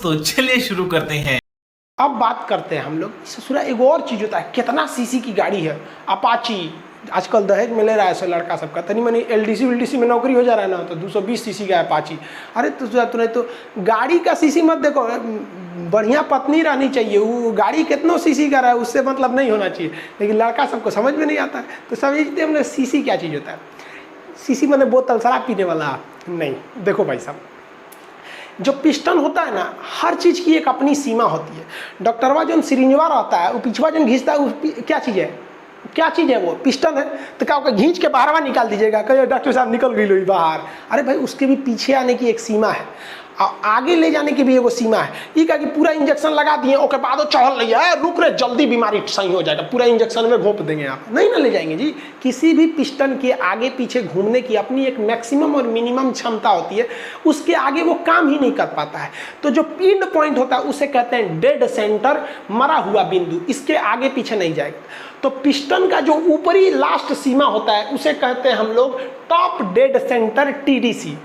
तो चलिए शुरू करते हैं। अब बात करते हैं हम लोग ससुरा एक और चीज़ होता है, कितना सीसी की गाड़ी है। अपाची आजकल दहेज में ले रहा है ऐसे लड़का सबका, तनी मनी एलडीसी विलडीसी में नौकरी हो जा रहा है ना, तो 220 सीसी का अपाची। अरे तुरंत तो गाड़ी का सीसी मत देखो, बढ़िया पत्नी रहनी चाहिए, वो गाड़ी कितनों सीसी का रहा है उससे मतलब नहीं होना चाहिए। लेकिन लड़का सबको समझ में नहीं आता है, तो समझते हम लोग सीसी क्या चीज़ होता है। सीसी मैंने बोतल शराब पीने वाला नहीं। देखो भाई साहब, जो पिस्टन होता है ना, हर चीज़ की एक अपनी सीमा होती है। डॉक्टरवा जो सिरिंजवा रहता है, वो पिछवा जो घींचता है, वो क्या चीज़ है, क्या चीज़ है, वो पिस्टन है। तो क्या होगा, घींच के बाहरवा निकाल दीजिएगा, कहिए डॉक्टर साहब निकल गई लो बाहर। अरे भाई, उसके भी पीछे आने की एक सीमा है, आगे ले जाने की भी एगो सीमा है। ये क्या कि पूरा इंजेक्शन लगा दिए, ओके बाद वो चढ़ रही है, रुक रहे, जल्दी बीमारी सही हो जाएगा, पूरा इंजेक्शन में घोंप देंगे आप, नहीं ना ले जाएंगे जी। किसी भी पिस्टन के आगे पीछे घूमने की अपनी एक मैक्सिमम और मिनिमम क्षमता होती है, उसके आगे वो काम ही नहीं कर पाता है। तो जो एंड पॉइंट होता है उसे कहते हैं डेड सेंटर, मरा हुआ बिंदु, इसके आगे पीछे नहीं जाएगा। तो पिस्टन का जो ऊपरी लास्ट सीमा होता है उसे कहते हैं हम लोग टॉप डेड सेंटर, टीडीसी।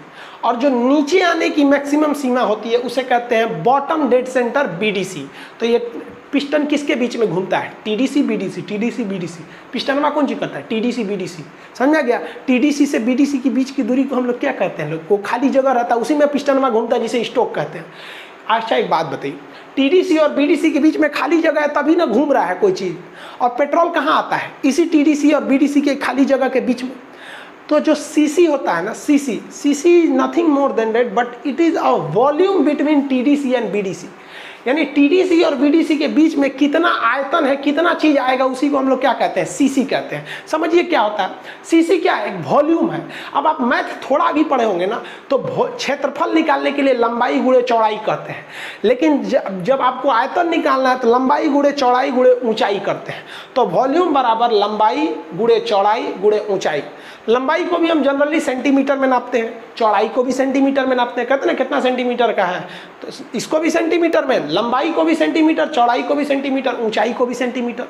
और जो नीचे आने की मैक्सिमम सीमा होती है उसे कहते हैं बॉटम डेड सेंटर, बीडीसी। तो ये पिस्टन किसके बीच में घूमता है, TDC BDC, TDC BDC. Piston में कौन चीज करता है, टीडीसी बीडीसी, समझा गया। टीडीसी से बीडीसी के बीच की दूरी को हम लोग क्या कहते हैं, लोग को खाली जगह रहता है, उसी में पिस्टन में घूमता है, जिसे स्टोक कहते हैं। अच्छा एक बात बताइए, टीडीसी और बीडीसी के बीच में खाली जगह है तभी ना घूम रहा है कोई चीज़, और पेट्रोल कहाँ आता है, इसी टीडीसी और बीडीसी के खाली जगह के बीच में। तो जो सीसी होता है ना, CC is nothing more than that, but it is a volume between TDC and BDC. यानी टीडीसी और बीडीसी के बीच में कितना आयतन है, कितना चीज आएगा, उसी को हम लोग क्या कहते हैं, सीसी कहते हैं। समझिए क्या होता है, सीसी क्या है, एक वॉल्यूम है। अब आप मैथ थोड़ा भी पढ़े होंगे ना, तो क्षेत्रफल निकालने के लिए लंबाई गुणे चौड़ाई कहते हैं, लेकिन जब आपको आयतन निकालना है तो लंबाई गुणे चौड़ाई गुणे ऊंचाई करते हैं। तो वॉल्यूम बराबर लंबाई गुणे चौड़ाई गुणे ऊंचाई। लंबाई को भी हम जनरली सेंटीमीटर में नापते हैं, चौड़ाई को भी सेंटीमीटर में नापते हैं, कहते हैं ना कितना सेंटीमीटर का है, तो इसको भी सेंटीमीटर में, लंबाई को भी सेंटीमीटर, चौड़ाई को भी सेंटीमीटर, ऊंचाई को भी सेंटीमीटर।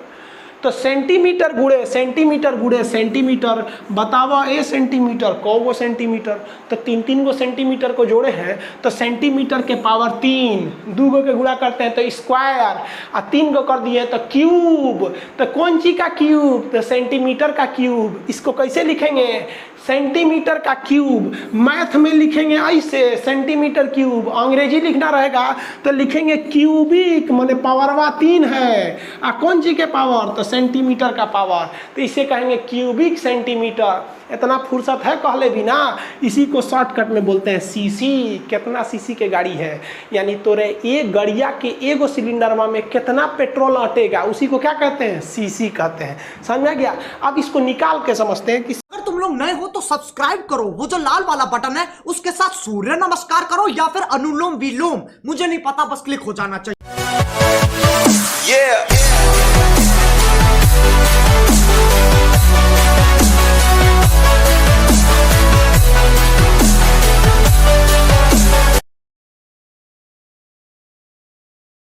तो सेंटीमीटर गुणे सेंटीमीटर, बतावा ए सेंटीमीटर को सेंटीमीटर, तो तीन गो सेंटीमीटर को जोड़े हैं तो सेंटीमीटर के पावर 3, 2 गो के गुणा करते हैं तो स्क्वायर, और 3 गो कर दिए तो क्यूब। तो कौन सी का क्यूब, तो सेंटीमीटर का क्यूब। इसको कैसे लिखेंगे, सेंटीमीटर का क्यूब। मैथ में लिखेंगे ऐसे, सेंटीमीटर क्यूब। अंग्रेजी लिखना रहेगा तो लिखेंगे क्यूबिक, माने पावरवा 3 है, और कौन सी के पावर, तो सेंटीमीटर का पावर, तो इसे कहेंगे क्यूबिक सेंटीमीटर। इतना फुर्सत है कहले भी ना, इसी को शॉर्टकट में बोलते हैं सीसी। कितना सीसी के गाड़ी है, यानी तोरे एक गड़िया के एगो सिलेंडरमा में कितना पेट्रोल अटेगा, उसी को क्या कहते हैं, सीसी कहते हैं। समझ गया। अब इसको निकाल के समझते हैं कि अगर तुम लोग नए हो तो सब्सक्राइब करो, वो जो लाल वाला बटन है उसके साथ सूर्य नमस्कार करो या फिर अनुलोम विलोम, मुझे नहीं पता, बस क्लिक हो जाना चाहिए।